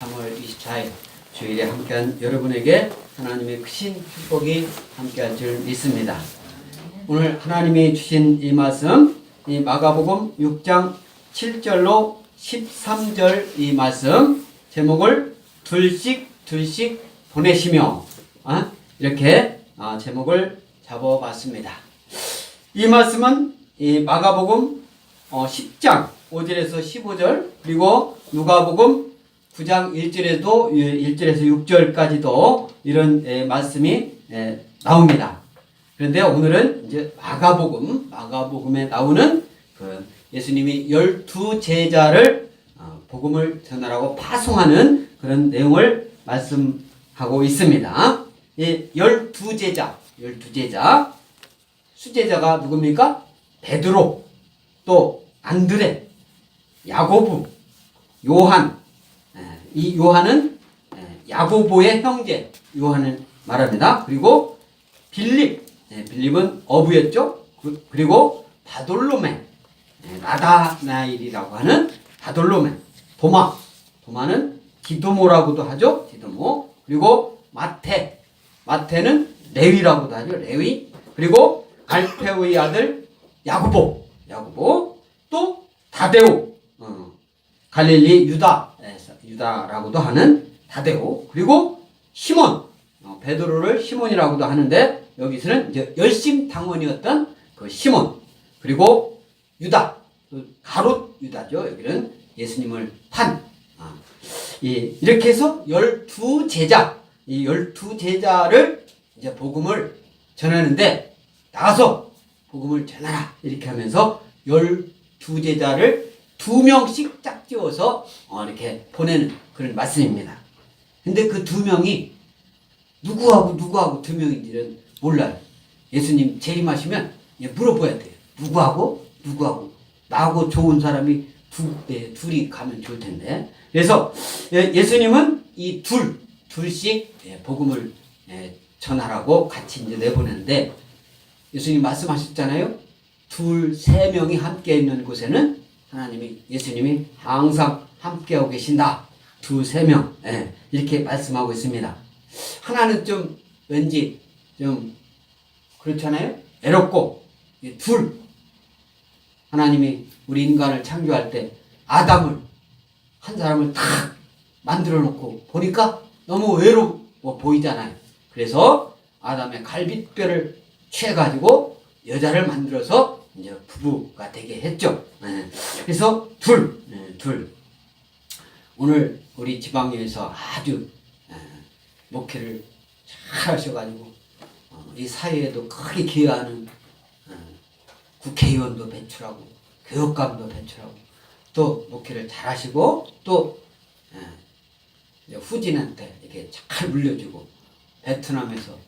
3월 24일 주일에 함께한 여러분에게 하나님의 크신 축복이 함께할 줄 믿습니다. 오늘 하나님이 주신 이 말씀, 이 마가복음 6장 7절로 13절 이 말씀 제목을 둘씩 보내시며 이렇게 제목을 잡아봤습니다. 이 말씀은 이 마가복음 10장 5절에서 15절 그리고 누가복음 9장 1절에서 6절까지도 이런 말씀이 나옵니다. 그런데 오늘은 이제 마가복음에 나오는 그 예수님이 12제자를 복음을 전하라고 파송하는 그런 내용을 말씀하고 있습니다. 이 12제자 수제자가 누굽니까? 베드로, 또 안드레, 야고보, 요한. 이 요한은 야고보의 형제 요한을 말합니다. 그리고 빌립은 어부였죠. 그리고 바돌로메, 나다나일이라고 하는 바돌로메, 도마는 디도모라고도 하죠. 디도모. 그리고 마태는 레위라고도 하죠. 레위. 그리고 알페오의 아들 야고보, 또 다데오, 갈릴리 유다라고도 하는 다데오, 그리고 시몬, 베드로를 시몬이라고도 하는데 여기서는 이제 열심당원이었던 그 시몬, 그리고 유다, 가롯 유다죠. 여기는 예수님을 이렇게 해서 12제자, 이 12제자를 이제 복음을 전하는데 나가서 복음을 전하라 이렇게 하면서 12제자를 2명씩 짝지어서 이렇게 보내는 그런 말씀입니다. 근데 그 2명이 누구하고 2명인지는 몰라요. 예수님 재림하시면 물어봐야 돼요. 누구하고 나하고 좋은 사람이 둘이 가면 좋을 텐데. 그래서 예수님은 이 둘씩 복음을 전하라고 같이 이제 내보내는데 예수님 말씀하셨잖아요. 3명이 함께 있는 곳에는 예수님이 항상 함께하고 계신다. 3명. 이렇게 말씀하고 있습니다. 하나는 좀 왠지 좀 그렇잖아요. 애롭고 하나님이 우리 인간을 창조할 때 아담을 한 사람을 딱 만들어 놓고 보니까 너무 외로워 보이잖아요. 그래서 아담의 갈빗뼈를 취해가지고 여자를 만들어서 이제 부부가 되게 했죠. 그래서 둘. 오늘 우리 지방교회에서 아주 목회를 잘 하셔가지고 이 사회에도 크게 기여하는 국회의원도 배출하고 교육감도 배출하고 또 목회를 잘 하시고 또 후진한테 이렇게 잘 물려주고 베트남에서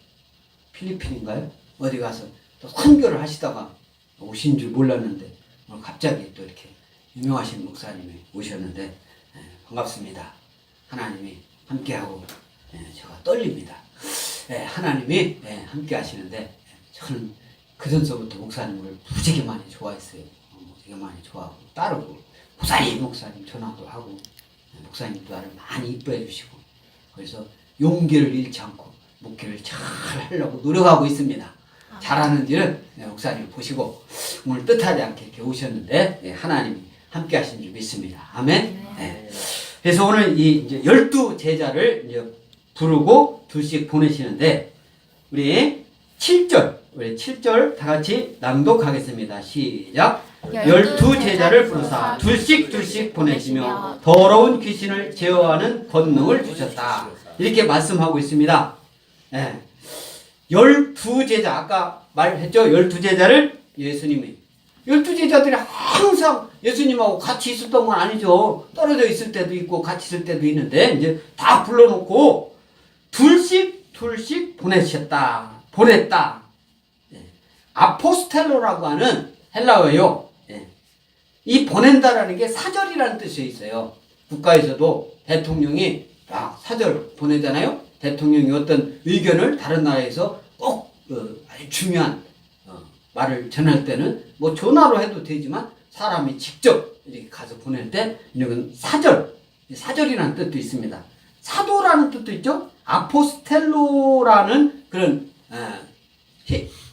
필리핀인가요? 어디 가서 또 선교를 하시다가 오신 줄 몰랐는데 오늘 갑자기 또 이렇게 유명하신 목사님이 오셨는데 반갑습니다. 하나님이 함께하고 제가 떨립니다. 하나님이 함께 하시는데 저는 그전서부터 목사님을 무지개 많이 좋아했어요. 무지개 많이 좋아하고 따르고 목사님 전화도 하고 목사님도 나를 많이 이뻐해 주시고 그래서 용기를 잃지 않고 목회를 잘 하려고 노력하고 있습니다. 잘하는 일은 목사님 보시고 오늘 뜻하지 않게 이렇게 오셨는데 하나님이 함께 하신 줄 믿습니다. 아멘. 그래서 오늘 이제 12제자를 이제 부르고 둘씩 보내시는데 우리 7절 다 같이 낭독하겠습니다. 시작. 12제자를 부르사 둘씩 보내시며 더러운 귀신을 제어하는 권능을 주셨다. 이렇게 말씀하고 있습니다. 12제자 아까 말했죠. 12제자를 예수님이 12제자들이 항상 예수님하고 같이 있었던 건 아니죠. 떨어져 있을 때도 있고 같이 있을 때도 있는데 이제 다 불러놓고 둘씩 보냈다. 아포스텔로라고 하는 헬라어예요. 이 보낸다라는 게 사절이라는 뜻이 있어요. 국가에서도 대통령이 사절 보내잖아요. 대통령이 어떤 의견을 다른 나라에서 꼭 아주 중요한 말을 전할 때는 전화로 해도 되지만 사람이 직접 이렇게 가서 보낼 때 이건 사절 사절이라는 뜻도 있습니다. 사도라는 뜻도 있죠. 아포스텔로라는 그런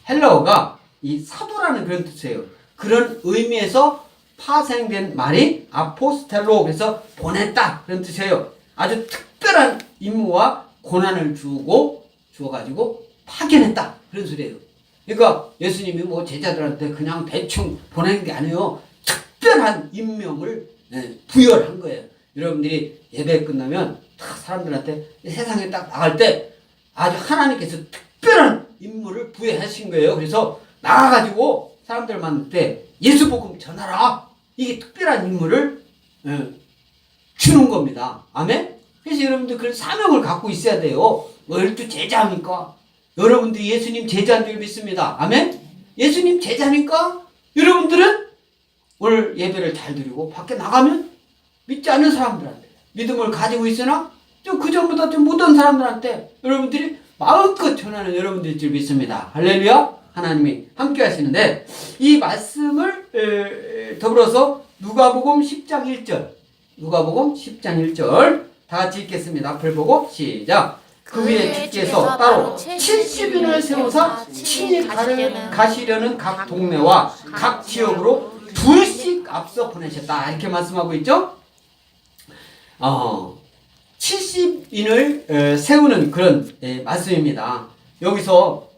헬라어가 이 사도라는 그런 뜻이에요. 그런 의미에서 파생된 말이 아포스텔로, 그래서 보냈다 그런 뜻이에요. 아주 특별한 임무와 고난을 주어가지고 파견했다 그런 소리예요. 그러니까 예수님이 뭐 제자들한테 그냥 대충 보내는 게 아니에요. 특별한 임명을 부여한 거예요. 여러분들이 예배 끝나면 다 사람들한테 세상에 딱 나갈 때 아주 하나님께서 특별한 임무를 부여하신 거예요. 그래서 나가가지고 사람들 만날 때 예수 복음 전하라. 이게 특별한 임무를 주는 겁니다. 아멘? 그래서 여러분들 그런 사명을 갖고 있어야 돼요. 12 제자니까. 여러분들이 예수님 제자인 줄 믿습니다. 아멘? 예수님 제자니까 여러분들은 오늘 예배를 잘 드리고 밖에 나가면 믿지 않는 사람들한테 믿음을 가지고 있으나 좀 그전보다 좀 못한 사람들한테 여러분들이 마음껏 전하는 여러분들일 줄 믿습니다. 할렐루야. 하나님이 함께 하시는데 이 말씀을 더불어서 누가복음 10장 1절, 누가복음 10장 1절 다 같이 읽겠습니다. 앞을 보고 시작. 그 위에 주께서 따로 70인을 세우사 친히 가시려는 각 동네와 각 지역으로 둘씩 앞서 보내셨다. 이렇게 말씀하고 있죠. 70인을 세우는 그런 말씀입니다. 여기서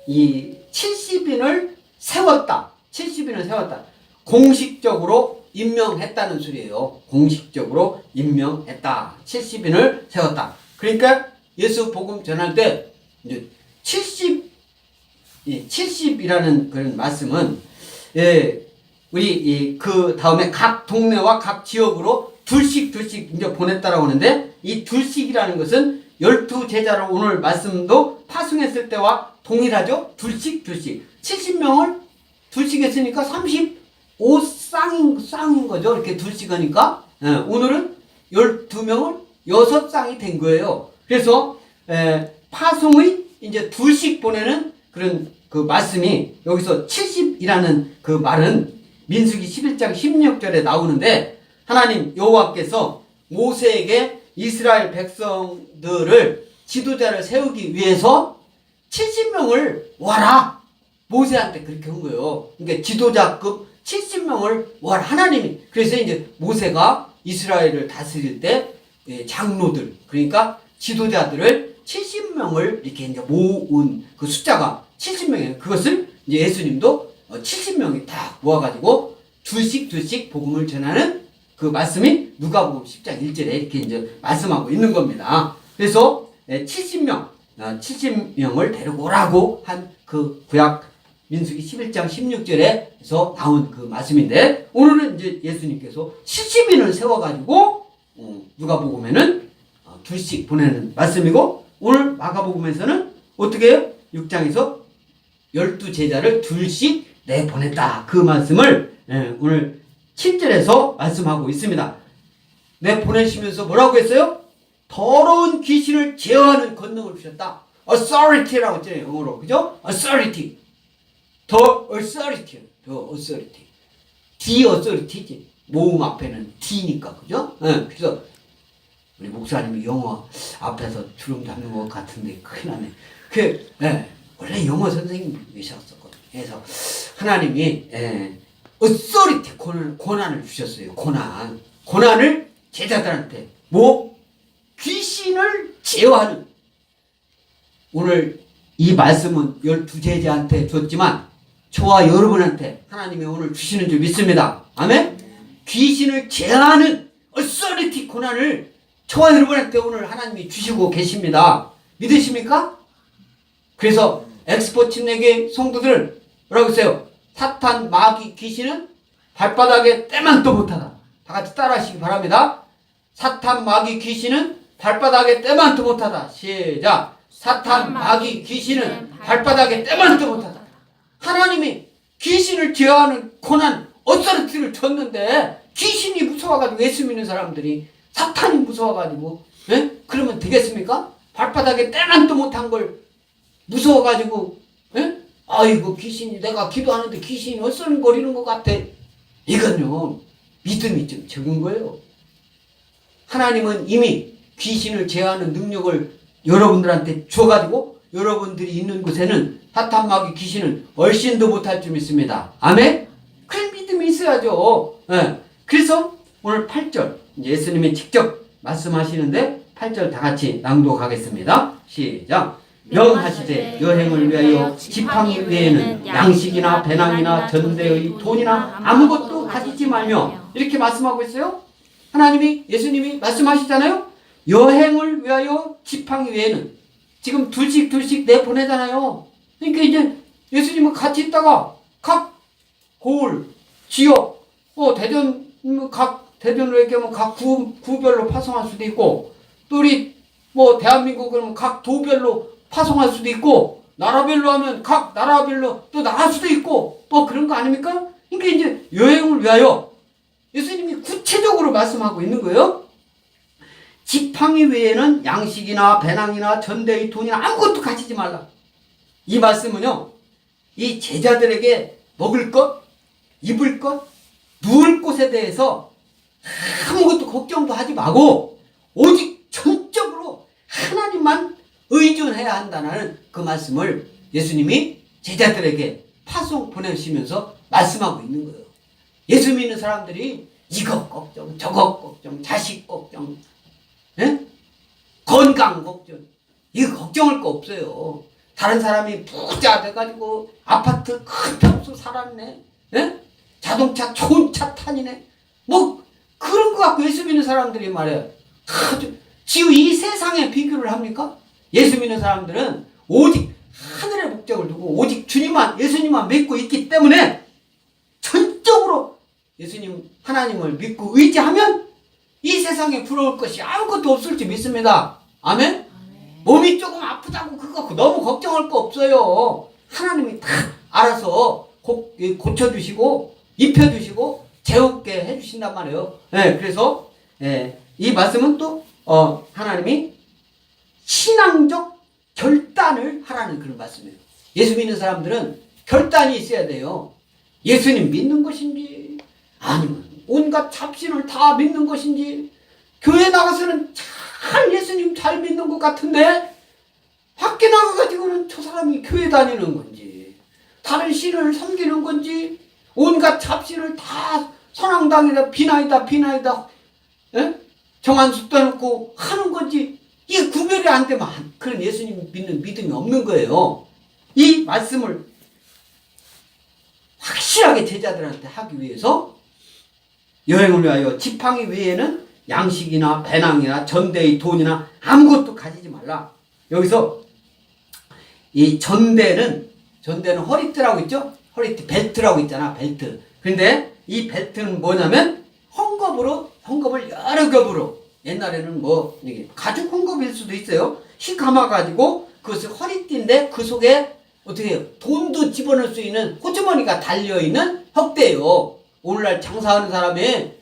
이 70인을 세웠다. 70인을 세웠다. 공식적으로 임명했다는 소리예요. 공식적으로 임명했다. 70인을 세웠다. 그러니까 예수 복음 전할 때 이제 70이라는 그런 말씀은 우리 그 다음에 각 동네와 각 지역으로 둘씩 이제 보냈다라고 하는데 이 둘씩이라는 것은 12 제자를 오늘 말씀도 파송했을 때와 동일하죠. 둘씩 70명을 둘씩 했으니까 35쌍인 거죠. 이렇게 둘씩 하니까 오늘은 12명을 6쌍이 된 거예요. 그래서 파송의 이제 둘씩 보내는 그런 그 말씀이 여기서 70이라는 그 말은 민수기 11장 16절에 나오는데 하나님 여호와께서 모세에게 이스라엘 백성들을 지도자를 세우기 위해서 70명을 와라. 모세한테 그렇게 한 거예요. 그러니까 지도자급 70명을 와라. 하나님이. 그래서 이제 모세가 이스라엘을 다스릴 때 장로들, 그러니까 지도자들을 70명을 이렇게 이제 모은 그 숫자가 70명이에요. 그것을 이제 예수님도 70명이 다 모아가지고 둘씩 복음을 전하는 그 말씀이 누가복음 10장 1절에 이렇게 이제 말씀하고 있는 겁니다. 그래서 70명을 데리고 오라고 한 그 구약 민수기 11장 16절에서 나온 그 말씀인데 오늘은 이제 예수님께서 70인을 세워가지고 누가복음에는 둘씩 보내는 말씀이고 오늘 마가복음에서는 어떻게 해요? 6장에서 12 제자를 둘씩 내보냈다. 그 말씀을 오늘 7절에서 말씀하고 있습니다. 내보내시면서 뭐라고 했어요? 더러운 귀신을 제어하는 권능을 주셨다. authority라고 했잖아요. 영어로. 그죠? authority. the authority. the authority지. 모음 앞에는 D니까. 그죠? 그래서 우리 목사님이 영어 앞에서 주름 잡는 것 같은데 큰일 나네. 원래 영어 선생님이셨었거든요. 그래서 하나님이 authority 고난을 주셨어요. 고난을 제자들한테 귀신을 제어하는. 오늘 이 말씀은 12 제자한테 줬지만 저와 여러분한테 하나님이 오늘 주시는 줄 믿습니다. 아멘? 귀신을 제어하는 authority 고난을 저와 여러분한테 오늘 하나님이 주시고 계십니다. 믿으십니까? 그래서 엑스포 침례교회 성도들 뭐라고 했어요? 사탄, 마귀, 귀신은 발바닥에 때만도 못하다. 다 같이 따라하시기 바랍니다. 사탄, 마귀, 귀신은 발바닥에 때만도 못하다. 시작. 사탄, 마귀, 귀신은 발바닥에 때만도 못하다. 하나님이 귀신을 제어하는 고난, 어서리티를 줬는데 귀신이 무서워가지고 예수 믿는 사람들이 사탄이 무서워가지고 그러면 되겠습니까? 발바닥에 때만도 못한 걸 무서워가지고 아이고 귀신이 내가 기도하는데 귀신이 어슬거리는 것 같아. 이건요 믿음이 좀 적은 거예요. 하나님은 이미 귀신을 제어하는 능력을 여러분들한테 줘가지고 여러분들이 있는 곳에는 사탄 마귀 귀신은 얼씬도 못할 줄 믿습니다. 아멘? 그런 믿음이 있어야죠. 예. 그래서 오늘 8절 예수님이 직접 말씀하시는데 8절 다 같이 낭독하겠습니다. 시작. 명하시되 여행을 위하여 지팡이 외에는 양식이나 배낭이나 전대의 돈이나 아무것도 가지지 말며, 이렇게 말씀하고 있어요. 하나님이, 예수님이 말씀하시잖아요. 여행을 위하여 지팡이 외에는, 지금 둘씩 내보내잖아요. 그러니까 이제 예수님은 같이 있다가 각 고을, 지역, 대전으로 얘기하면 각 구별로 파송할 수도 있고, 또 우리 대한민국은 각 도별로 파송할 수도 있고, 나라별로 하면 각 나라별로 또 나갈 수도 있고, 그런 거 아닙니까? 그러니까 이제 여행을 위하여 예수님이 구체적으로 말씀하고 있는 거예요. 지팡이 외에는 양식이나 배낭이나 전대의 돈이나 아무것도 가지지 말라. 이 말씀은요, 이 제자들에게 먹을 것, 입을 것, 누울 곳에 대해서 아무것도 걱정도 하지 말고 오직 전적으로 하나님만 의존해야 한다는 그 말씀을 예수님이 제자들에게 보내시면서 말씀하고 있는 거예요. 예수 믿는 사람들이 이것 걱정, 저것 걱정, 자식 걱정, 건강 걱정, 이거 걱정할 거 없어요. 다른 사람이 부자 돼가지고 아파트 큰 평수 살았네, 자동차 좋은 차 타니네, 그런 거 갖고 예수 믿는 사람들이 말이야, 지금 이 세상에 비교를 합니까? 예수 믿는 사람들은 오직 하늘의 목적을 두고 오직 예수님만 믿고 있기 때문에 전적으로 예수님, 하나님을 믿고 의지하면 이 세상에 부러울 것이 아무것도 없을 줄 믿습니다. 아멘? 몸이 조금 아프다고 그거 너무 걱정할 거 없어요. 하나님이 다 알아서 고쳐주시고 입혀주시고 재우게 해주신단 말이에요. 그래서 이 말씀은 또 하나님이 신앙적 결단을 하라는 그런 말씀이에요. 예수 믿는 사람들은 결단이 있어야 돼요. 예수님 믿는 것인지, 아니면 온갖 잡신을 다 믿는 것인지, 교회 나가서는 잘 예수님 잘 믿는 것 같은데 밖에 나가가지고는 저 사람이 교회 다니는 건지, 다른 신을 섬기는 건지, 온갖 잡신을 다 선왕당이다 비나이다 정한 숫자 놓고 하는 건지, 이게 구별이 안 되면 그런 예수님 믿는 믿음이 없는 거예요. 이 말씀을 확실하게 제자들한테 하기 위해서 여행을 위하여 지팡이 외에는 양식이나 배낭이나 전대의 돈이나 아무것도 가지지 말라. 여기서 이 전대는 허리띠라고 있죠? 허리띠 벨트라고 있잖아, 벨트. 근데 이 벨트는 뭐냐면 헝겊을 여러 겹으로, 옛날에는 이게 가죽 헝겊일 수도 있어요. 히 감아가지고 그것을 허리띠인데 그 속에 어떻게 해요? 돈도 집어넣을 수 있는 호주머니가 달려있는 혁대예요. 오늘날 장사하는 사람이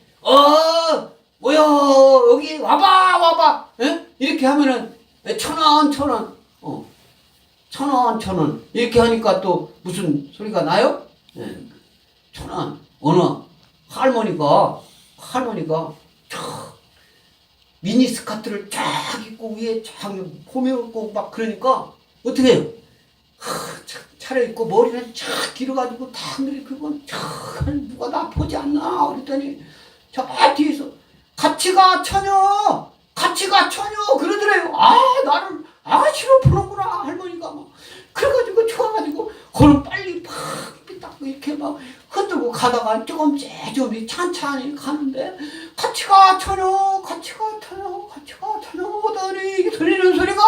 뭐야 여기 와봐 이렇게 하면은 1,000원 1,000원 이렇게 하니까 또 무슨 소리가 나요? 1,000원. 어느 할머니가 미니스커트를 쫙 입고 위에 쫙 폼에 입고 막 그러니까 어떻게 해요? 차려입고 머리는 쫙 길어가지고 다 그건 누가 나 보지 않나 그랬더니 저 뒤에서 같이 가 처녀 그러더래요. 나를 아가씨로 보는구나 할머니가 막 그래가지고 좋아가지고 그걸 빨리 팍 딱 이렇게 막 흔들고 가다가 조금 천천히 가는데 같이 가 처녀 하더니 들리는 소리가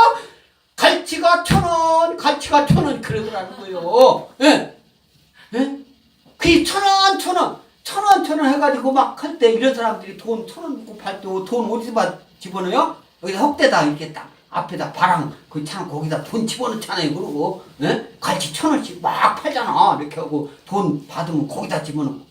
갈치가 1,000원 그러더라는 거예요. 그 1,000원 해가지고 막 할 때 이런 사람들이 돈 1,000원 놓고 팔 때 돈 어디서 집어넣어요? 여기다 헛대다 이렇게 딱 앞에다 바람 거기다 돈 집어넣잖아요. 그러고 갈치 1,000원씩 막 팔잖아. 이렇게 하고 돈 받으면 거기다 집어넣고,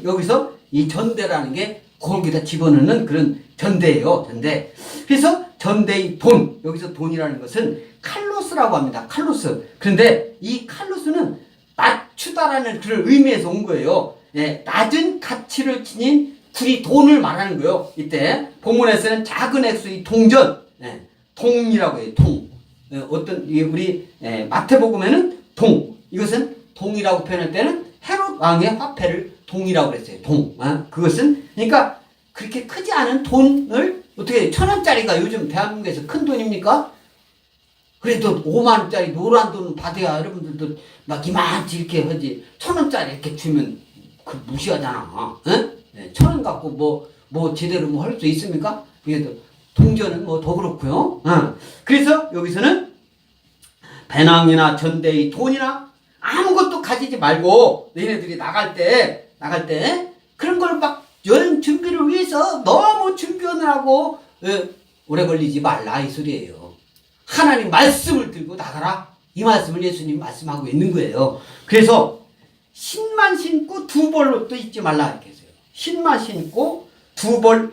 여기서 이 전대라는 게 거기다 집어넣는 그런 전대예요. 전대. 그래서 전대의 돈, 여기서 돈이라는 것은 칼로스라고 합니다. 칼로스. 그런데 이 칼로스는 낮추다라는 그런 의미에서 온 거예요. 낮은 가치를 지닌 둘이 돈을 말하는 거예요. 이때 본문에서는 작은 액수의 동전, 동이라고 해요. 동. 어떤 우리 마태복음에는 동. 이것은 동이라고 표현할 때는 헤롯 왕의 화폐를 동이라고 그랬어요. 동. 그것은 그러니까 그렇게 크지 않은 돈을 어떻게 1,000원짜리가 요즘 대한민국에서 큰 돈입니까? 그래도 5만 원짜리 노란 돈 받아야 여러분들도 막 이만치 이렇게 하지. 1,000원짜리 이렇게 주면 그 무시하잖아. 1,000원 갖고 뭐 제대로 뭐 할 수 있습니까? 그래도 동전은 뭐 더 그렇고요. 그래서 여기서는 배낭이나 전대의 돈이나 아무것도 가지지 말고 너희네들이 나갈 때 그런 걸 막 여행 준비를 위해서 너무 준비를 하고 오래 걸리지 말라 이 소리예요. 하나님 말씀을 들고 나가라. 이 말씀을 예수님 말씀하고 있는 거예요. 그래서 신만 신고 두 벌 옷도 입지 말라 이렇게 했어요. 신만 신고 두 벌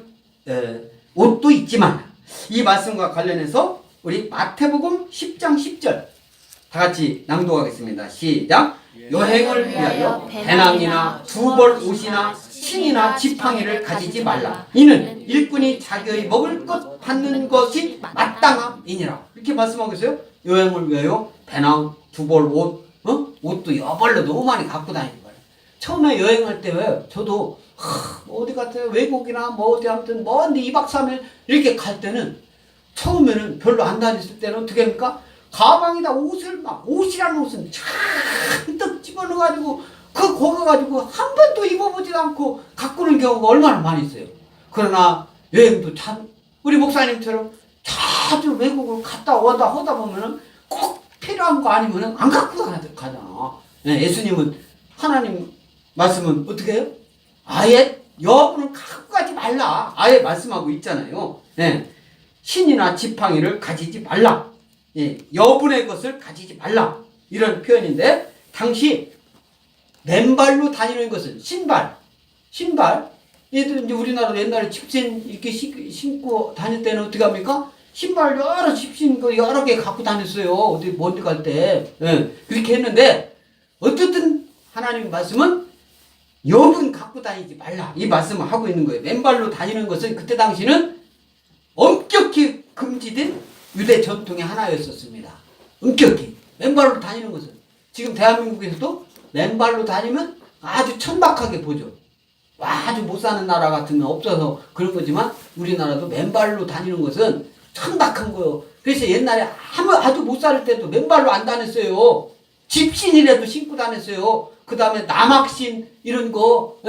옷도 입지 말라. 이 말씀과 관련해서 우리 마태복음 10장 10절 다 같이 낭독하겠습니다. 시작. 여행을 위하여 배낭이나 두 벌 옷이나 신이나 지팡이를 가지지 말라. 이는 일꾼이 자기의 먹을 것 받는 것이 마땅함이니라. 이렇게 말씀하고 있어요. 여행을 위하여 배낭, 두 벌 옷, 옷도 여벌로 너무 많이 갖고 다니는 거예요. 처음에 여행할 때 왜 저도 어디 같아요 외국이나 뭐 어디 아무튼 먼데 2박 3일 이렇게 갈 때는 처음에는 별로 안 다녔을 때는 어떻게 합니까? 가방에다 옷을 막 옷이라는 옷은 잔뜩 집어넣어가지고 거기 가지고 한 번도 입어보지도 않고 갖고 오는 경우가 얼마나 많이 있어요. 그러나 여행도 참 우리 목사님처럼 자주 외국을 갔다 오다 하다 보면은 꼭 필요한 거 아니면은 안 갖고 가잖아. 예수님은 하나님 말씀은 어떻게 해요? 아예 여분을 갖고 가지 말라. 아예 말씀하고 있잖아요. 신이나 지팡이를 가지지 말라. 여분의 것을 가지지 말라. 이런 표현인데 당시 맨발로 다니는 것은 신발. 얘들 이제 우리나라도 옛날에 집신 이렇게 신고 다닐 때는 어떻게 합니까? 신발 여러 집신 거 여러 개 갖고 다녔어요. 어디 먼데 갈 때. 그렇게 했는데 어쨌든 하나님 말씀은 여분 갖고 다니지 말라. 이 말씀을 하고 있는 거예요. 맨발로 다니는 것은 그때 당시는 엄격히 금지된 유대 전통의 하나였었습니다. 엄격히. 맨발로 다니는 것은. 지금 대한민국에서도 맨발로 다니면 아주 천박하게 보죠. 아주 못 사는 나라 같으면 없어서 그런 거지만 우리나라도 맨발로 다니는 것은 천박한 거예요. 그래서 옛날에 아주 못 살 때도 맨발로 안 다녔어요. 집신이라도 신고 다녔어요. 그 다음에 남학신 이런 거,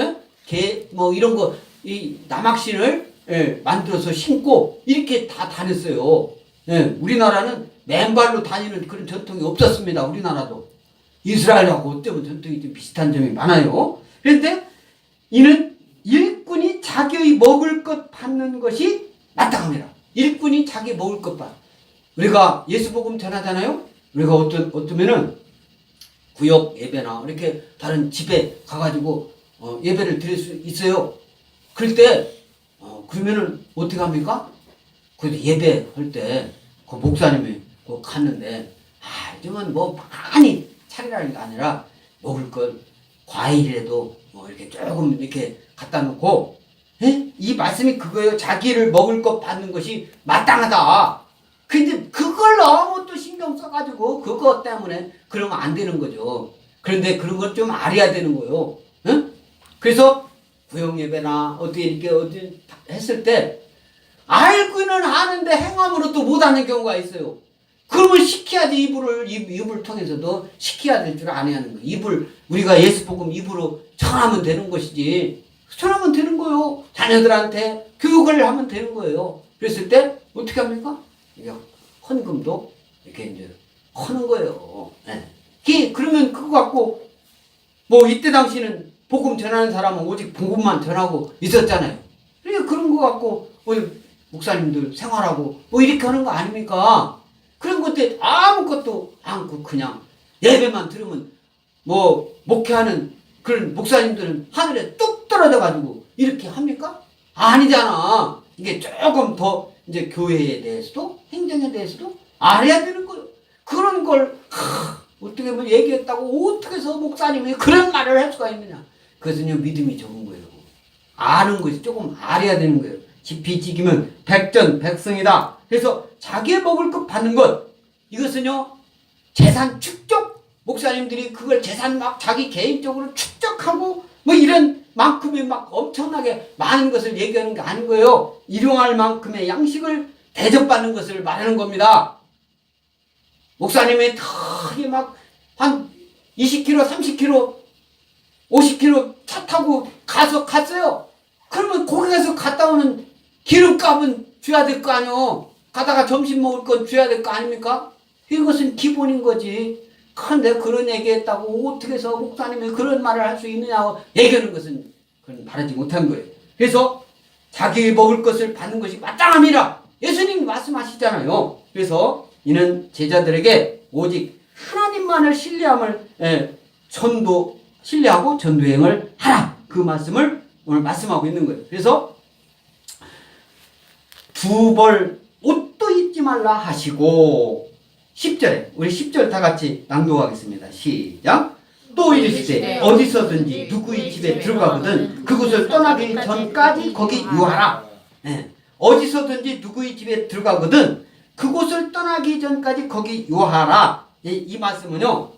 뭐 이런 거, 이 남학신을 만들어서 신고 이렇게 다 다녔어요. 우리나라는 맨발로 다니는 그런 전통이 없었습니다. 우리나라도. 이스라엘하고 어쩌면 전통이 좀 비슷한 점이 많아요. 그런데 이는 일꾼이 자기의 먹을 것 받는 것이 마땅합니다. 일꾼이 자기 먹을 것 받. 우리가 예수복음 전하잖아요. 우리가 어쩌면은 구역 예배나 이렇게 다른 집에 가가지고 예배를 드릴 수 있어요. 그럴 때 그러면은 어떻게 합니까? 그 예배할 때 그 목사님이 갔는데 요즘은 뭐 많이 차리라는 게 아니라 먹을 걸 과일이라도 뭐 이렇게 조금 이렇게 갖다 놓고 이 말씀이 그거예요. 자기를 먹을 것 받는 것이 마땅하다. 근데 그걸 너무 또 신경 써가지고 그것 때문에 그러면 안 되는 거죠. 그런데 그런 걸 좀 알아야 되는 거예요. 그래서 구역 예배나 어디 했을 때 알고는 아는데 행함으로 또 못하는 경우가 있어요. 그러면 시켜야지. 입을 통해서도 시켜야 될 줄 알아야 하는 거예요. 우리가 예수복음 입으로 전하면 되는 것이지. 전하면 되는 거예요. 자녀들한테 교육을 하면 되는 거예요. 그랬을 때 어떻게 합니까? 이게 헌금도 이렇게 이제 하는 거예요. 그러면 그거 갖고 뭐 이때 당시는 복음 전하는 사람은 오직 복음만 전하고 있었잖아요. 그러니까 그런 거 갖고 목사님들 생활하고 뭐 이렇게 하는 거 아닙니까? 그런 것들 아무것도 않고 그냥 예배만 들으면 뭐 목회하는 그런 목사님들은 하늘에 뚝 떨어져 가지고 이렇게 합니까? 아니잖아. 이게 조금 더 이제 교회에 대해서도 행정에 대해서도 알아야 되는 거예요. 그런 걸 어떻게 뭐 얘기했다고 어떻게 해서 목사님이 그런 말을 할 수가 있느냐? 그것은요 믿음이 적은 거예요. 아는 것이 조금 알아야 되는 거예요. 지피지기면 백전백승이다. 그래서 자기의 먹을 것 받는 것, 이것은요 재산 축적, 목사님들이 그걸 재산 막 자기 개인적으로 축적하고 뭐 이런 만큼의 막 엄청나게 많은 것을 얘기하는 게 아닌 거예요. 일용할 만큼의 양식을 대접받는 것을 말하는 겁니다. 목사님이 되게 막 한 20km, 30km, 50km 차 타고 갔어요. 그러면 거기 가서 갔다 오는 기름값은 줘야 될 거 아니요. 가다가 점심 먹을 건 줘야 될 거 아닙니까? 이것은 기본인 거지. 그런데 그런 얘기했다고 어떻게 해서 목사님이 그런 말을 할 수 있느냐고 얘기하는 것은 그건 바라지 못한 거예요. 그래서 자기 먹을 것을 받는 것이 마땅함이라 예수님이 말씀하시잖아요. 그래서 이는 제자들에게 오직 하나님만을 신뢰하고 전도행을 하라. 그 말씀을 오늘 말씀하고 있는 거예요. 그래서 두 벌 옷도 입지 말라 하시고 10절에 우리 10절 다 같이 낭독하겠습니다. 시작. 또 이르시되 어디서든지 누구의 집에 들어가거든 그곳을 떠나기 전까지 거기 유하라. 네. 어디서든지 누구의 집에 들어가거든 그곳을 떠나기 전까지 거기 유하라. 이 말씀은요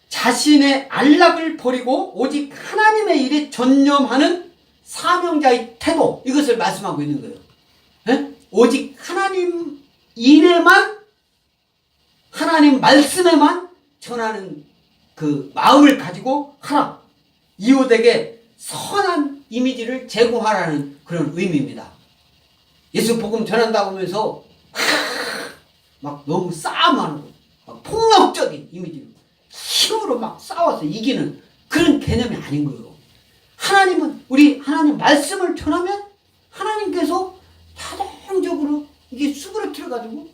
자신의 안락을 버리고 오직 하나님의 일에 전념하는 사명자의 태도, 이것을 말씀하고 있는 거예요. 네? 오직 하나님 일에만, 하나님 말씀에만 전하는 그 마음을 가지고 하라. 이웃에게 선한 이미지를 제공하라는 그런 의미입니다. 예수 복음 전한다고 하면서 막 너무 싸움하는 거, 막 폭력적인 이미지로 힘으로 막 싸워서 이기는 그런 개념이 아닌 거예요. 하나님은 우리 하나님 말씀을 전하면 하나님께서 자동적으로 이게 수그러뜨려가지고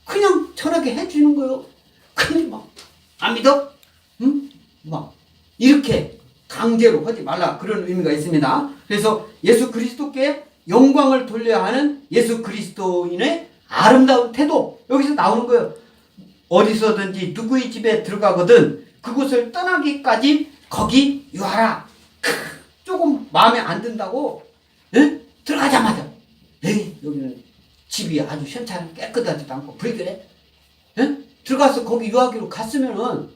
그냥 전하게 해주는 거예요. 근데 막 안 믿어? 응? 막 이렇게 강제로 하지 말라, 그런 의미가 있습니다. 그래서 예수 그리스도께 영광을 돌려야 하는 예수 그리스도인의 아름다운 태도, 여기서 나오는 거예요. 어디서든지 누구의 집에 들어가거든 그곳을 떠나기까지 거기 유하라. 조금 마음에 안 든다고 들어가자마자 에이 여기는 집이 아주 현찬 깨끗하지도 않고 불결해. 들어가서 거기 유하기로 갔으면은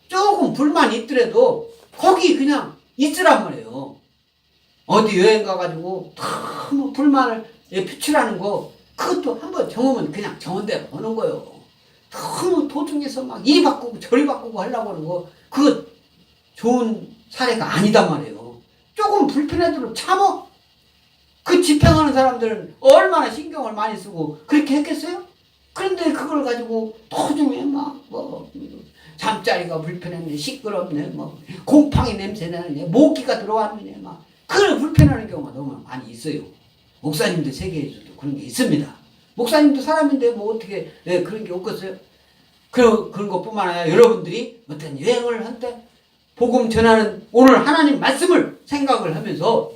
조금 불만이 있더라도 거기 그냥 있으란 말이에요. 어디 여행 가가지고 너무 불만을 표출하는 거, 그것도 한번 정하면 그냥 정한대로 하는 거예요. 너무 도중에서 막 이리 바꾸고 저리 바꾸고 하려고 하는 거, 그거 좋은 사례가 아니단 말이에요. 조금 불편해도 참어. 그 집행하는 사람들은 얼마나 신경을 많이 쓰고 그렇게 했겠어요? 그런데 그걸 가지고 도중에 막 잠자리가 불편했네, 시끄럽네, 곰팡이 냄새 나네, 모기가 들어왔네, 막 그걸 불편하는 경우가 너무 많이 있어요. 목사님들 세계에서도 그런 게 있습니다. 목사님도 사람인데 뭐 어떻게 그런 게 없겠어요? 그런 것뿐만 아니라 여러분들이 어떤 여행을 할 때 복음 전하는 오늘 하나님 말씀을 생각을 하면서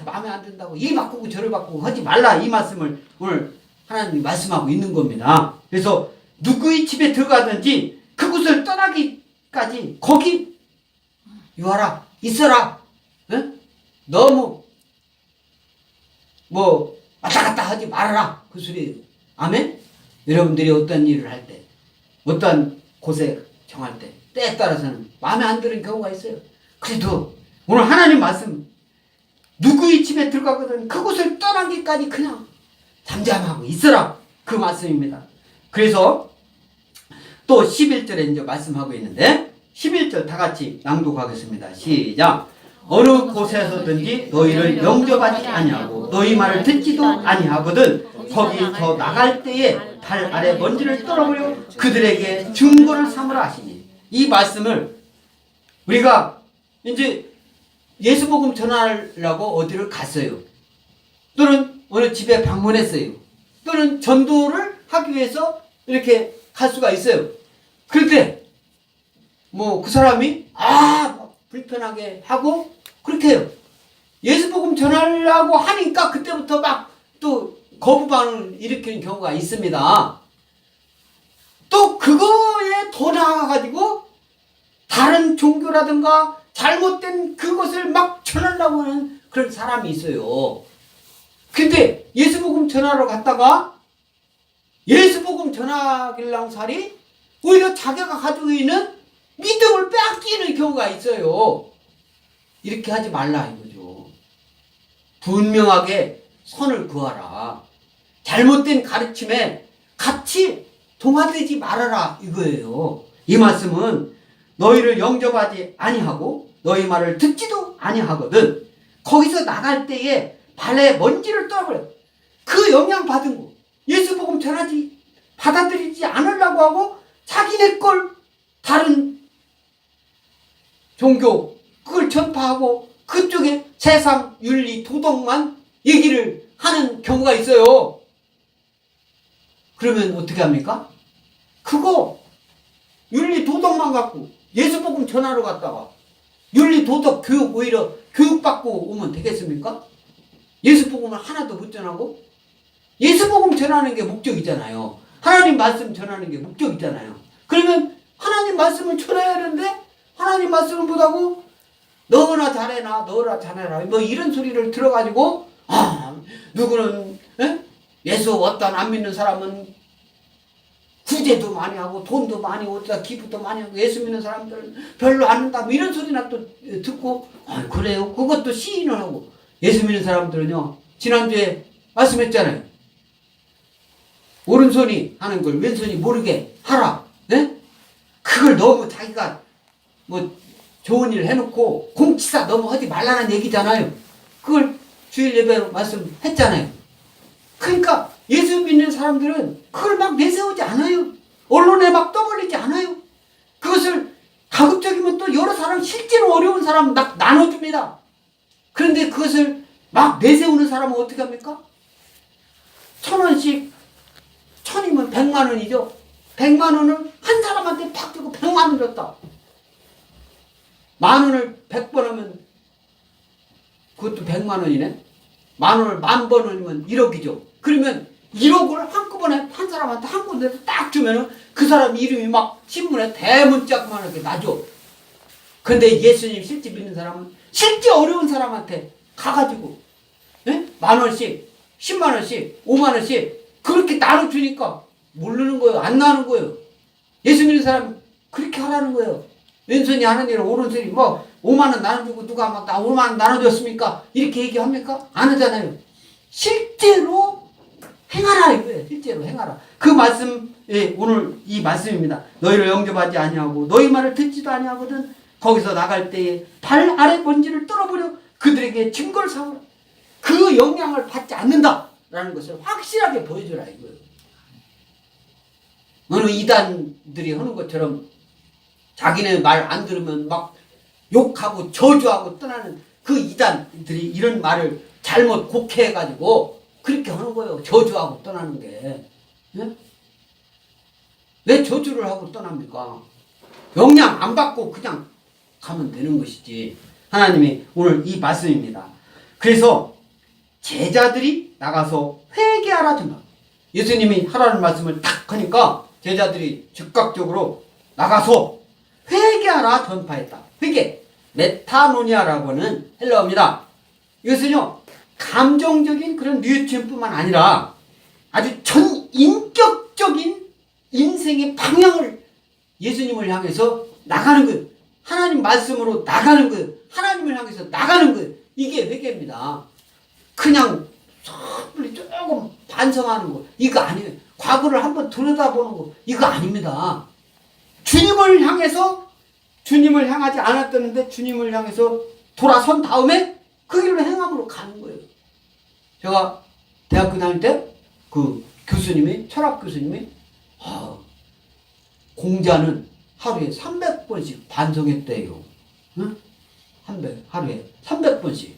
마음에 안 든다고 이 바꾸고 저를 바꾸고 하지 말라, 이 말씀을 오늘 하나님이 말씀하고 있는 겁니다. 그래서 누구의 집에 들어가든지 그곳을 떠나기까지 거기 유하라, 있어라. 너무 왔다 갔다 하지 말아라, 그 소리예요. 아멘? 여러분들이 어떤 일을 할 때, 어떤 곳에 정할 때, 때에 따라서는 마음에 안 드는 경우가 있어요. 그래도 오늘 하나님 말씀, 누구의 집에 들어가거든 그곳을 떠나기까지 그냥 잠잠하고 있어라, 그 말씀입니다. 그래서 또 11절에 이제 말씀하고 있는데 11절 다 같이 낭독하겠습니다. 시작. 어느 곳에서든지 너희를 영접하지 아니하고 너희 말을 듣지도 아니하거든 거기서 나갈 때에 발 아래 먼지를 떨어버려 그들에게 증거를 삼으라 하시니, 이 말씀을 우리가 이제 예수복음 전하려고 어디를 갔어요. 또는 어느 집에 방문했어요. 또는 전도를 하기 위해서 이렇게 갈 수가 있어요. 그런데 그 사람이 불편하게 하고 그렇게 해요. 예수복음 전하려고 하니까 그때부터 막 또 거부 반응을 일으키는 경우가 있습니다. 또 그거에 더 나아가가지고 다른 종교라든가 잘못된 그것을 막 전하려고 하는 그런 사람이 있어요. 근데 예수복음 전하러 갔다가 예수복음 전하길랑살이 오히려 자기가 가지고 있는 믿음을 빼앗기는 경우가 있어요. 이렇게 하지 말라 이거죠. 분명하게 선을 그어라. 잘못된 가르침에 같이 동화되지 말아라 이거예요. 이 말씀은 너희를 영접하지 아니하고 너희 말을 듣지도 아니하거든 거기서 나갈 때에 발에 먼지를 떠버려. 그 영향 받은 거 예수복음 전하지 받아들이지 않으려고 하고 자기네 걸 다른 종교 그걸 전파하고 그쪽에 세상 윤리 도덕만 얘기를 하는 경우가 있어요. 그러면 어떻게 합니까? 그거 윤리 도덕만 갖고 예수복음 전하러 갔다가 윤리 도덕 교육 오히려 교육받고 오면 되겠습니까? 예수복음을 하나도 못 전하고 예수복음 전하는 게 목적이잖아요. 하나님 말씀 전하는 게 목적이잖아요. 그러면 하나님 말씀을 전해야 하는데 하나님 말씀을 못하고 너나 잘해라 너나 잘해라 뭐 이런 소리를 들어가지고 누구는 예수 어떤 안 믿는 사람은 구제도 많이 하고 돈도 많이 오다 기부도 많이 하고 예수 믿는 사람들은 별로 안 한다 뭐 이런 소리나 또 듣고 그래요 그것도 시인을 하고 예수 믿는 사람들은요 지난주에 말씀했잖아요. 오른손이 하는 걸 왼손이 모르게 하라. 네? 그걸 너무 자기가 뭐 좋은 일 해놓고 공치사 너무 하지 말라는 얘기잖아요. 그걸 주일 예배로 말씀했잖아요. 그러니까 예수 믿는 사람들은 그걸 막 내세우지 않아요. 언론에 막 떠벌리지 않아요. 그것을 가급적이면 또 여러 사람 실제로 어려운 사람 막 나눠줍니다. 그런데 그것을 막 내세우는 사람은 어떻게 합니까? 1,000원씩 1,000이면 100만 원이죠. 100만 원을 한 사람한테 팍 주고 100만 원 줬다. 만 원을 100번 하면 그것도 100만 원이네. 만 원을 10,000번 원이면 1억이죠. 그러면 1억을 한꺼번에 한 사람한테 한 군데서 딱 주면은 그 사람 이름이 막 신문에 대문짝만하게 나죠. 근데 예수님 실제 믿는 사람은 실제 어려운 사람한테 가가지고 만 원씩 10만 원씩 5만 원씩 그렇게 나눠주니까 모르는 거예요. 안 나는 거예요. 예수 믿는 사람 그렇게 하라는 거예요. 왼손이 하는 일은 오른손이 뭐 5만 원 나눠주고 누가 막 나 5만 원 나눠줬습니까? 이렇게 얘기합니까? 안 하잖아요. 실제로 행하라 이거예요. 실제로 행하라. 그 말씀이 오늘 이 말씀입니다. 너희를 영접하지 아니하고 너희 말을 듣지도 아니하거든 거기서 나갈 때에 발 아래 먼지를 떨어버려 그들에게 증거를 삼으라. 그 영향을 받지 않는다라는 것을 확실하게 보여주라 이거예요. 어느 이단들이 하는 것처럼 자기네 말 안 들으면 막 욕하고 저주하고 떠나는 그 이단들이 이런 말을 잘못 곡해가지고 그렇게 하는 거예요. 저주하고 떠나는 게. 예? 왜 저주를 하고 떠납니까? 영향 안 받고 그냥 가면 되는 것이지. 하나님이 오늘 이 말씀입니다. 그래서 제자들이 나가서 회개하라 전파. 예수님이 하라는 말씀을 딱 하니까 제자들이 즉각적으로 나가서 회개하라 전파했다. 회개. 메타노니아라고 하는 헬라어입니다. 이것은요, 감정적인 그런 뉘우침뿐만 아니라 아주 전 인격적인 인생의 방향을 예수님을 향해서 나가는 거예요. 하나님 말씀으로 나가는 거예요. 하나님을 향해서 나가는 거예요. 이게 회개입니다. 그냥 섣불리 조금 반성하는 거 이거 아니에요. 과거를 한번 들여다보는 거 이거 아닙니다. 주님을 향해서 주님을 향하지 않았다는데 주님을 향해서 돌아선 다음에 그 길로 행함으로 가는 거예요. 제가 대학교 다닐 때 그 교수님이 철학 교수님이 공자는 하루에 300번씩 반성했대요. 응? 하루에 300번씩.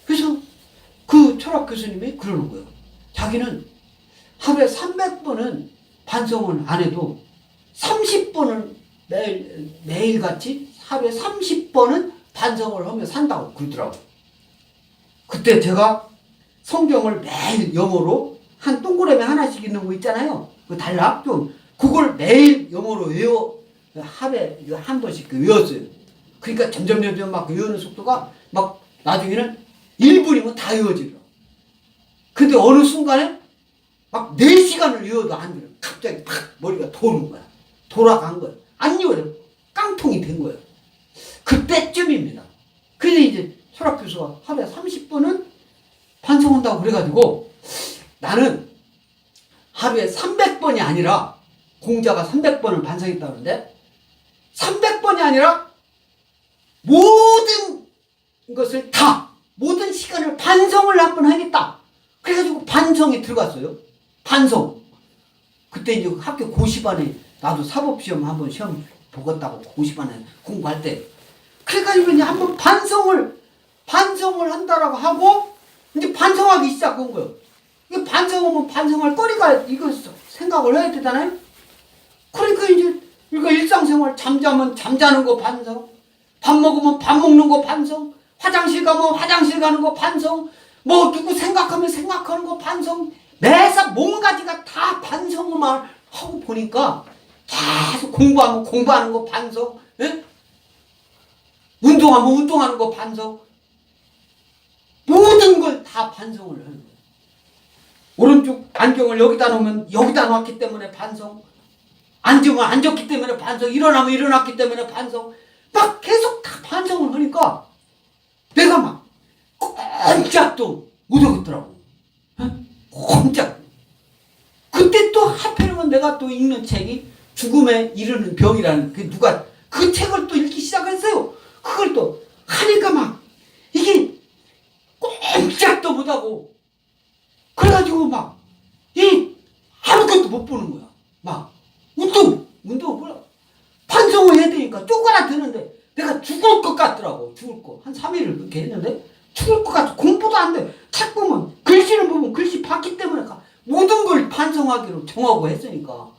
그래서 그 철학 교수님이 그러는 거예요. 자기는 하루에 300번은 반성을 안 해도 30번은 매일같이 하루에 30번은 반성을 하며 산다고 그러더라고요. 그때 제가 성경을 매일 영어로 한 동그라미 하나씩 있는 거 있잖아요. 그 단락 좀 그걸 매일 영어로 하루에 한 번씩 외웠어요. 그러니까 점점 막 이어는 속도가 막 나중에는 1분이면 다 이어지더라고. 근데 어느 순간에 막 4시간을 이어도 안 들어. 갑자기 팍 머리가 도는 거야. 돌아간 거야. 안 이어져. 깡통이 된 거야. 그때쯤입니다. 근데 이제 철학 교수가 하루에 30분은 반성한다고 그래가지고 나는 하루에 300번이 아니라 공자가 300번을 반성했다는데 300번이 아니라 모든 것을 다 모든 시간을 반성을 한번 하겠다. 그래가지고 반성에 들어갔어요. 반성. 그때 이제 학교 고시반에 나도 사법시험 한번 시험 보겠다고 고시반에 공부할 때 그래가지고 이제 한번 반성을 한다라고 하고 이제 반성하기 시작한 거예요. 이게 반성하면 반성할 거리가 이거 생각을 해야 되잖아요. 그러니까 이제 이거 일상생활 잠자면 잠자는 거 반성, 밥 먹으면 밥 먹는 거 반성, 화장실 가면 화장실 가는 거 반성, 뭐 누구 생각하면 생각하는 거 반성, 매사 몸가지가 다 반성만 하고 보니까 계속 공부하면 공부하는 거 반성, 예? 운동하면 운동하는 거 반성, 모든 걸 다 반성을 하는 거예요. 오른쪽 안경을 여기다 놓으면 여기다 놨기 때문에 반성, 앉으면 앉았기 때문에 반성, 일어나면 일어났기 때문에 반성, 막 계속 다 반성을 하니까 내가 막 꼼짝도 못하겠더라고. 꼼짝. 그때 또 하필이면 내가 또 읽는 책이 죽음에 이르는 병이라는 누가 그 책을 또 읽기 시작했어요. 그걸 또 하니까 막 이게 꼼짝도 못하고 그래가지고 막 이 아무것도 못 보는 거야. 막 운동 뭐야 반성을 해야 되니까 쪼그라드는데 내가 죽을 것 같더라고. 죽을 거. 한 3일을 그렇게 했는데 죽을 것 같아. 공부도 안 돼. 책 보면 글씨를 보면 글씨 봤기 때문에 모든 걸 반성하기로 정하고 했으니까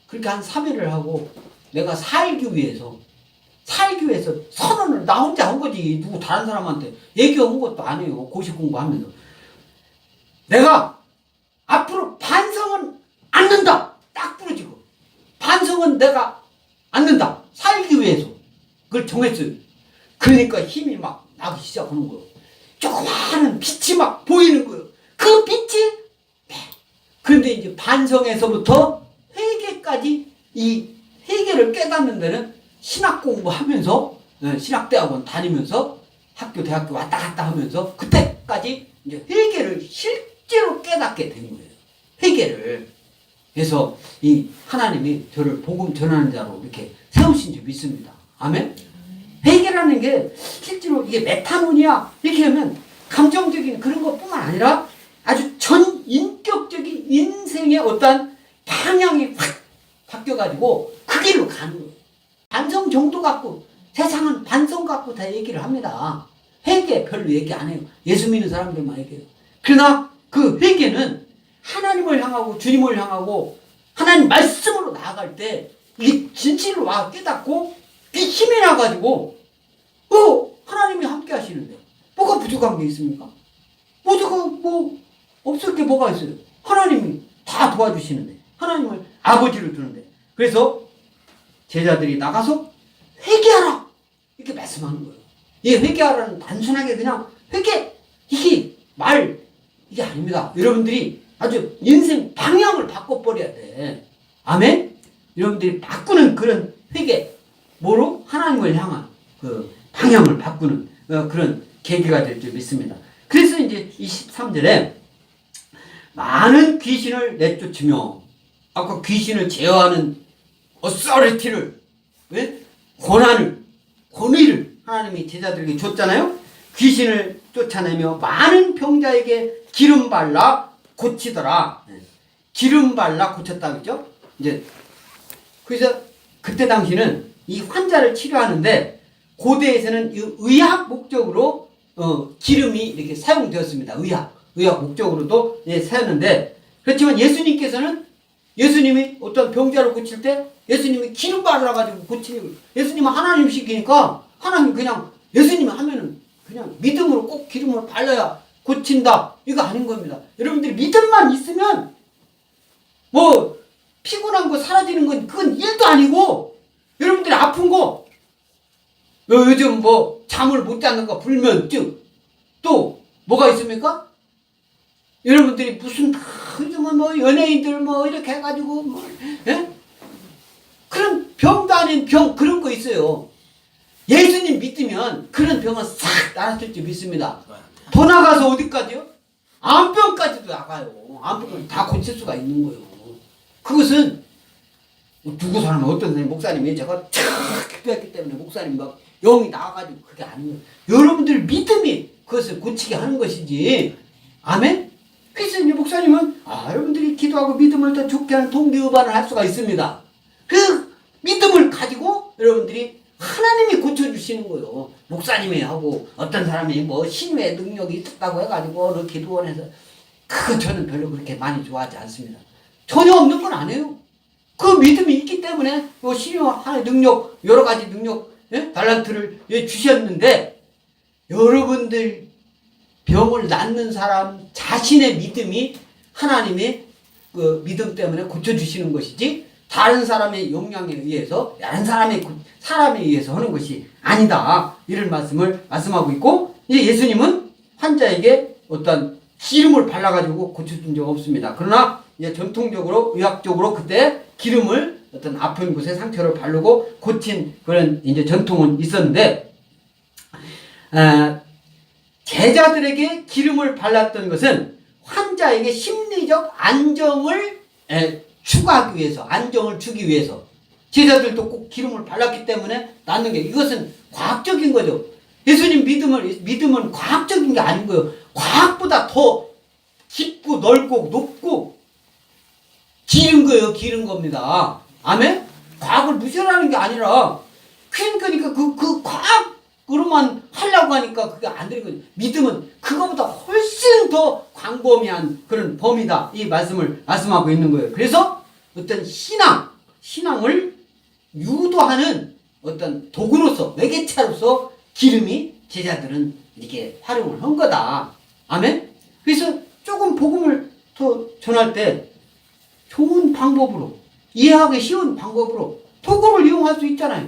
그렇게 한 3일을 하고 내가 살기 위해서 선언을 나 혼자 한 거지. 누구 다른 사람한테 얘기한 것도 아니에요. 고시 공부하면서 내가 앞으로 반성은 않는다. 딱 부러지고 반성은 내가 않는다. 살기 위해서 그걸 정했어요. 그러니까 힘이 막 나기 시작하는 거예요. 조그마한 빛이 막 보이는 거예요. 그 빛이 그런데 이제 반성에서부터 회개까지 이 회개를 깨닫는 데는 신학 공부하면서 신학대학원 다니면서 학교 대학교 왔다 갔다 하면서 그때까지 이제 회개를 실제로 깨닫게 된 거예요. 회개를. 그래서 이 하나님이 저를 복음 전하는 자로 이렇게 세우신 줄 믿습니다. 아멘. 회개라는 게 실제로 이게 메타노니아 이렇게 하면 감정적인 그런 것뿐만 아니라 아주 전 인격적인 인생의 어떤 방향이 확 바뀌어가지고 그 길로 가는 거예요. 반성 정도 갖고 세상은 반성 갖고 다 얘기를 합니다. 회개 별로 얘기 안 해요. 예수 믿는 사람들만 얘기해요. 그러나 그 회개는 하나님을 향하고 주님을 향하고 하나님 말씀으로 나아갈 때 이 진실을 와 깨닫고 이 힘이 나가지고 하나님이 함께 하시는데 뭐가 부족한 게 있습니까? 뭐 없을 게 뭐가 있어요? 하나님이 다 도와주시는데 하나님을 아버지로 두는데 그래서 제자들이 나가서 회개하라 이렇게 말씀하는 거예요. 이 회개하라는 단순하게 그냥 회개 이게 아닙니다. 여러분들이 아주 인생 방향을 바꿔버려야 돼. 아멘? 여러분들이 바꾸는 그런 회개 뭐로? 하나님을 향한 그 방향을 바꾸는 그런 계기가 될 줄 믿습니다. 그래서 이제 23절에 많은 귀신을 내쫓으며 아까 귀신을 제어하는 어서리티를 권위를 하나님이 제자들에게 줬잖아요. 귀신을 쫓아내며 많은 병자에게 기름 발라 고치더라. 기름 발라 고쳤다 그죠? 이제 그래서 그때 당시는 이 환자를 치료하는데 고대에서는 이 의학 목적으로 기름이 이렇게 사용되었습니다. 의학 목적으로도 사용했는데 그렇지만 예수님이 어떤 병자를 고칠 때 예수님이 기름 발라가지고 고치는 예수님은 하나님식이니까 하나님 그냥 예수님이 하면은 그냥 믿음으로 꼭 기름을 발라야 고친다 이거 아닌 겁니다. 여러분들이 믿음만 있으면 뭐 피곤한 거 사라지는 건 그건 일도 아니고 여러분들이 아픈 거 요즘 뭐 잠을 못 자는 거 불면증 또 뭐가 있습니까? 여러분들이 무슨 요즘은 뭐 연예인들 뭐 이렇게 해가지고 뭐 예? 그런 병도 아닌 병 그런 거 있어요. 예수님 믿으면 그런 병은 싹 나았을 줄 믿습니다. 더 나가서 어디까지요? 암병까지도 나가요. 암병을 다 고칠 수가 있는 거예요. 그것은 누구 사람 어떤 선생님 목사님이 제가 촥 기도했기 때문에 목사님 막 영이 나와가지고 그게 아니에요. 여러분들 믿음이 그것을 고치게 하는 것이지. 아멘? 그래서 이제 목사님은 여러분들이 기도하고 믿음을 더 좋게 하는 동기유발을 할 수가 있습니다. 그 믿음을 가지고 여러분들이 하나님이 고쳐주시는 거예요. 목사님이 하고 어떤 사람이 뭐 신외 능력이 있었다고 해가지고 어느 기도원에서 그거 저는 별로 그렇게 많이 좋아하지 않습니다. 전혀 없는 건 아니에요. 그 믿음이 있기 때문에 뭐 신의 하나의 능력 여러 가지 능력 달란트를 주셨는데 여러분들 병을 낫는 사람 자신의 믿음이 하나님의 그 믿음 때문에 고쳐주시는 것이지 다른 사람의 용량에 의해서 다른 사람에 의해서 하는 것이 아니다. 이런 말씀을 말씀하고 있고 이제 예수님은 환자에게 어떤 기름을 발라가지고 고쳐준 적 없습니다. 그러나 이제 전통적으로 의학적으로 그때 기름을 어떤 아픈 곳에 상처를 바르고 고친 그런 이제 전통은 있었는데 제자들에게 기름을 발랐던 것은 환자에게 심리적 안정을 추구하기 위해서, 안정을 주기 위해서 제자들도 꼭 기름을 발랐기 때문에 낫는 게 이것은 과학적인 거죠. 예수님 믿음은 과학적인 게 아닌 거예요. 과학보다 더 깊고 넓고 높고 기른 거예요. 기른 겁니다. 아멘? 과학을 무시하는 게 아니라 그러니까 그 과학으로만 하려고 하니까 그게 안 되는 거죠. 믿음은 그거보다 훨씬 더 광범위한 그런 범위다. 이 말씀을 말씀하고 있는 거예요. 그래서 어떤 신앙을 유도하는 어떤 도구로서 매개체로서 기름이 제자들은 이렇게 활용을 한 거다. 아멘? 그래서 조금 복음을 더 전할 때 좋은 방법으로 이해하기 쉬운 방법으로 도구를 이용할 수 있잖아요.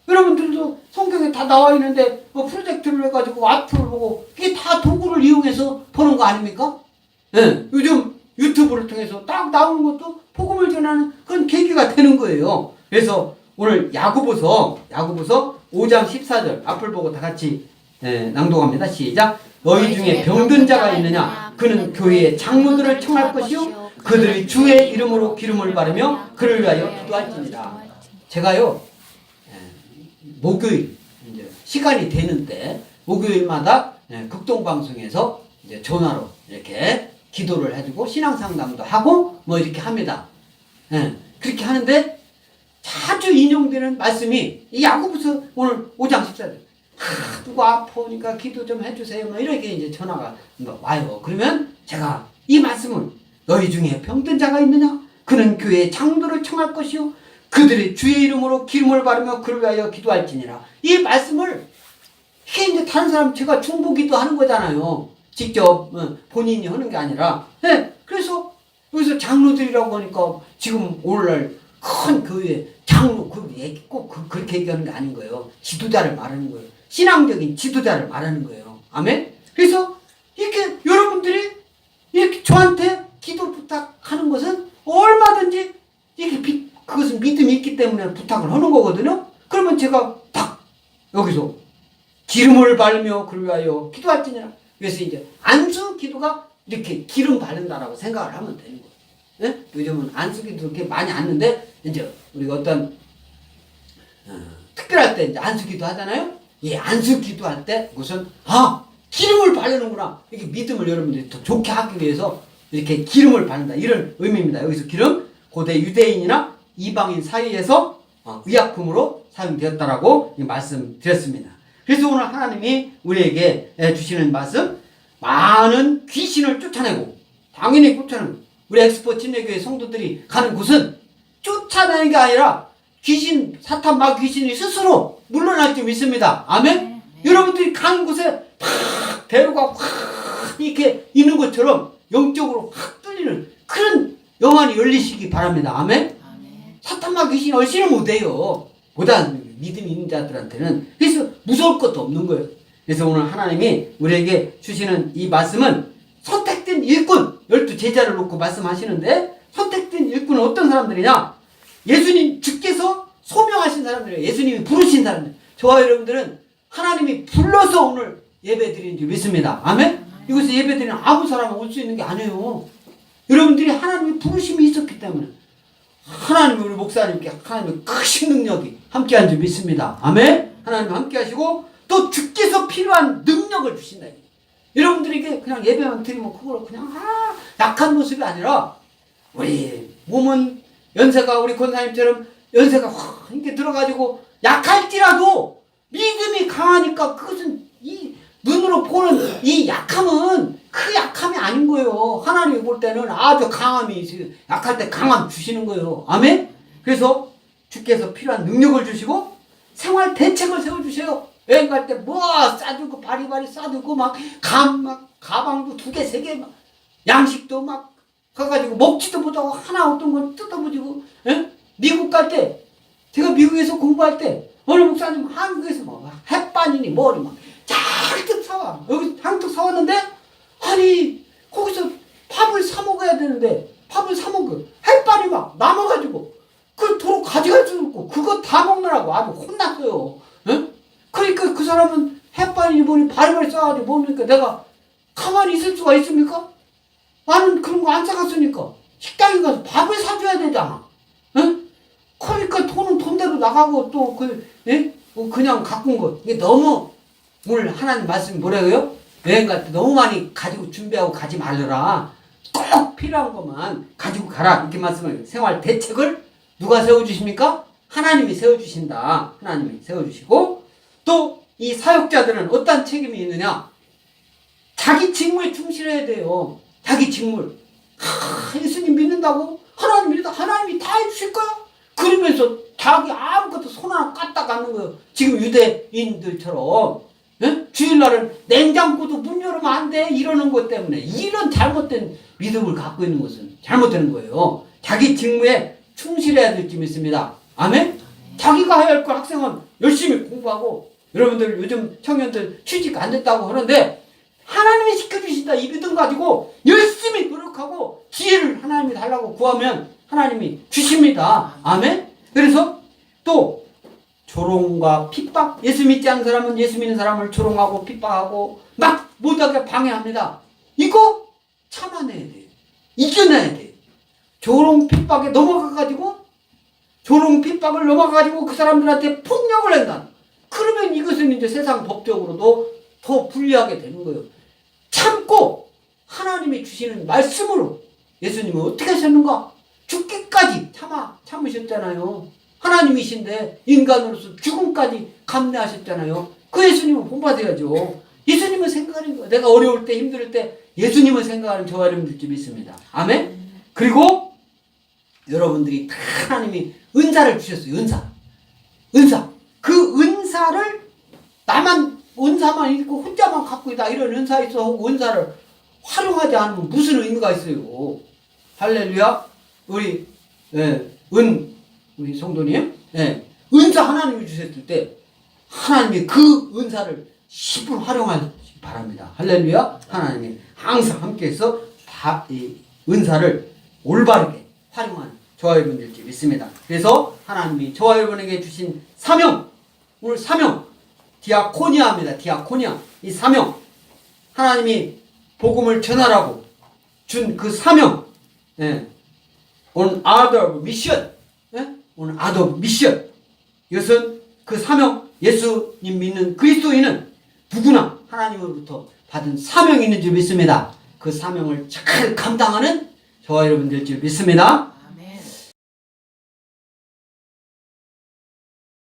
여러분들도 성경에 다 나와 있는데 뭐 프로젝트를 해가지고 앞을 보고 이게 다 도구를 이용해서 보는 거 아닙니까? 네. 요즘 유튜브를 통해서 딱 나오는 것도 복음을 전하는 그런 계기가 되는 거예요. 그래서 오늘 야고보서 5장 14절 앞을 보고 다 같이 낭독합니다. 시작. 너희 중에 병든 자가 있느냐? 그는 교회의 장로들을 청할 것이요 그들이 주의 이름으로 기름을 바르며 그를 위하여 기도할지니라. 제가요 목요일 이제 시간이 되는데 목요일마다 극동방송에서 이제 전화로 이렇게 기도를 해주고 신앙상담도 하고 뭐 이렇게 합니다. 그렇게 하는데 자주 인용되는 말씀이 이 야고보서 오늘 5장 14절 누가 아프니까 기도 좀 해주세요. 뭐 이렇게 이제 전화가 와요. 그러면 제가 이 말씀을 너희 중에 병든 자가 있느냐? 그는 교회의 장로를 청할 것이요 그들의 주의 이름으로 기름을 바르며 그를 위하여 기도할지니라. 이 말씀을 이게 이제 다른 사람 제가 중보기도 하는 거잖아요. 직접 본인이 하는 게 아니라. 그래서 여기서 장로들이라고 하니까 지금 오늘날 큰 교회 장로 꼭 그렇게 얘기하는 게 아닌 거예요. 지도자를 말하는 거예요. 신앙적인 지도자를 말하는 거예요. 아멘. 그래서 이렇게 여러분들이 이렇게 저한테 기도 부탁하는 것은 얼마든지 이렇게 그것은 믿음이 있기 때문에 부탁을 하는 거거든요. 그러면 제가 딱 여기서 기름을 바르며 그를 위하여 기도할지니라. 그래서 이제 안수 기도가 이렇게 기름 바른다라고 생각을 하면 되는 거예요. 요즘은 안수 기도 그렇게 많이 안는데 이제 우리가 어떤 특별할 때 이제 안수 기도 하잖아요. 이 안수 기도할 때 그것은 기름을 바르는구나. 이렇게 믿음을 여러분들이 더 좋게 하기 위해서 이렇게 기름을 바른다. 이런 의미입니다. 여기서 기름 고대 유대인이나 이방인 사이에서 의약품으로 사용되었다라고 말씀드렸습니다. 그래서 오늘 하나님이 우리에게 주시는 말씀 많은 귀신을 쫓아내고 당연히 쫓아내고 우리 엑스포 침례교회 성도들이 가는 곳은 쫓아내는 게 아니라 사탄 막 귀신이 스스로 물러날 줄 믿습니다. 아멘? 여러분들이 가는 곳에 팍 대로가 확 이렇게 있는 것처럼 영적으로 확 뚫리는 그런 영안이 열리시기 바랍니다. 아멘? 사탄 막 귀신이 얼씬을 못해요. 보다 믿음이 있는 자들한테는. 그래서 무서울 것도 없는 거예요. 그래서 오늘 하나님이 우리에게 주시는 이 말씀은 선택된 일꾼, 12 제자를 놓고 말씀하시는데, 선택된 일꾼은 어떤 사람들이냐? 예수님 주께서 소명하신 사람들이에요. 예수님이 부르신 사람들. 저와 여러분들은 하나님이 불러서 오늘 예배 드리는 줄 믿습니다. 아멘? 이곳에 예배 드리는 아무 사람이 올 수 있는 게 아니에요. 여러분들이 하나님의 부르심이 있었기 때문에 하나님이 우리 목사님께 하나님의 크신 능력이 함께한 줄 믿습니다. 아멘? 하나님 함께 하시고 또 주께서 필요한 능력을 주신다. 여러분들에게 그냥 예배만 드리면 그걸 그냥 약한 모습이 아니라 우리 몸은 연세가 우리 권사님처럼 연세가 확 이렇게 들어가지고 약할지라도 믿음이 강하니까 그것은 이 눈으로 보는 이 약함은 그 약함이 아닌 거예요. 하나님이 볼 때는 아주 강함이 약할 때 강함 주시는 거예요. 아멘? 그래서 주께서 필요한 능력을 주시고 생활 대책을 세워주세요. 여행 갈 때 뭐 싸들고 바리바리 싸들고 막 가방도 2개 3개 막 양식도 막 가가지고 먹지도 못하고 하나 어떤 건 뜯어보지고. 미국 갈 때 제가 미국에서 공부할 때 어느 목사님 한국에서 뭐 햇반이니 뭐니 막 잔뜩 사와. 여기 잔뜩 사왔는데 아니 거기서 밥을 사 먹어야 되는데 밥을 사 먹어 햇반이 막 남아가지고 그걸 도로 가져갈 수 없고 그거 다 먹느라고 아주 혼났어요. 그러니까 그 사람은 햇반이니 뭐니 바리바리 싸가지고 먹으니까 내가 가만히 있을 수가 있습니까? 나는 그런 거 안 사갔으니까 식당에 가서 밥을 사줘야 되잖아. 그러니까 돈은 돈대로 나가고 또 그냥 갖고 온 거. 이게 너무 오늘 하나님 말씀이 뭐라고요? 여행 갈 때 너무 많이 가지고 준비하고 가지 말라. 꼭 필요한 것만 가지고 가라. 이렇게 말씀을. 생활 대책을 누가 세워주십니까? 하나님이 세워주신다. 하나님이 세워주시고 또 이 사역자들은 어떤 책임이 있느냐? 자기 직무에 충실해야 돼요. 자기 직무. 예수님 믿는다고? 하나님 믿는다. 하나님이 다 해주실 거야? 그러면서 자기 아무것도 손 하나 까딱 않는 거예요. 지금 유대인들처럼. 주일날은 냉장고도 문 열으면 안 돼. 이러는 것 때문에. 이런 잘못된 믿음을 갖고 있는 것은 잘못되는 거예요. 자기 직무에 충실해야 될 줄 믿습니다. 아멘? 자기가 해야 할 거 학생은 열심히 공부하고 여러분들 요즘 청년들 취직 안 됐다고 하는데 하나님이 시켜주신다 이 믿음 가지고 열심히 노력하고 지혜를 하나님이 달라고 구하면 하나님이 주십니다. 아멘? 그래서 또 조롱과 핍박, 예수 믿지 않는 사람은 예수 믿는 사람을 조롱하고 핍박하고 막 못하게 방해합니다. 이거 참아내야 돼요. 이겨내야 돼요. 조롱 핍박에 넘어가가지고 조롱 핍박을 넘어가가지고 그 사람들한테 폭력을 한다. 그러면 이것은 이제 세상 법적으로도 더 불리하게 되는 거예요. 참고 하나님이 주시는 말씀으로 예수님은 어떻게 하셨는가? 죽기까지 참으셨잖아요. 하나님이신데 인간으로서 죽음까지 감내하셨잖아요. 그 예수님은 본받아야죠. 예수님은 생각하는 거예요. 내가 어려울 때 힘들 때 예수님은 생각하는 저와 여러분들 좀 있습니다. 아멘? 그리고 여러분들이 다 하나님이 은사를 주셨어요. 은사. 그 은사를 나만 은사만 있고 혼자만 갖고 있다 이런 은사 있어 은사를 활용하지 않으면 무슨 의미가 있어요. 할렐루야. 우리 우리 성도님 은사 하나님이 주셨을 때 하나님이 그 은사를 10분 활용하시기 바랍니다. 할렐루야. 하나님이 항상 함께해서 이 은사를 올바르게 활용하는 저와 여러분들께 믿습니다. 그래서 하나님이 저와 여러분에게 주신 사명, 오늘 사명 디아코니아입니다. 디아코니아. 이 사명 하나님이 복음을 전하라고 준 그 사명 on other mission on other mission 이것은 그 사명 예수님 믿는 그리스도인은 누구나 하나님으로부터 받은 사명이 있는 줄 믿습니다. 그 사명을 잘 감당하는 저와 여러분들 줄 믿습니다.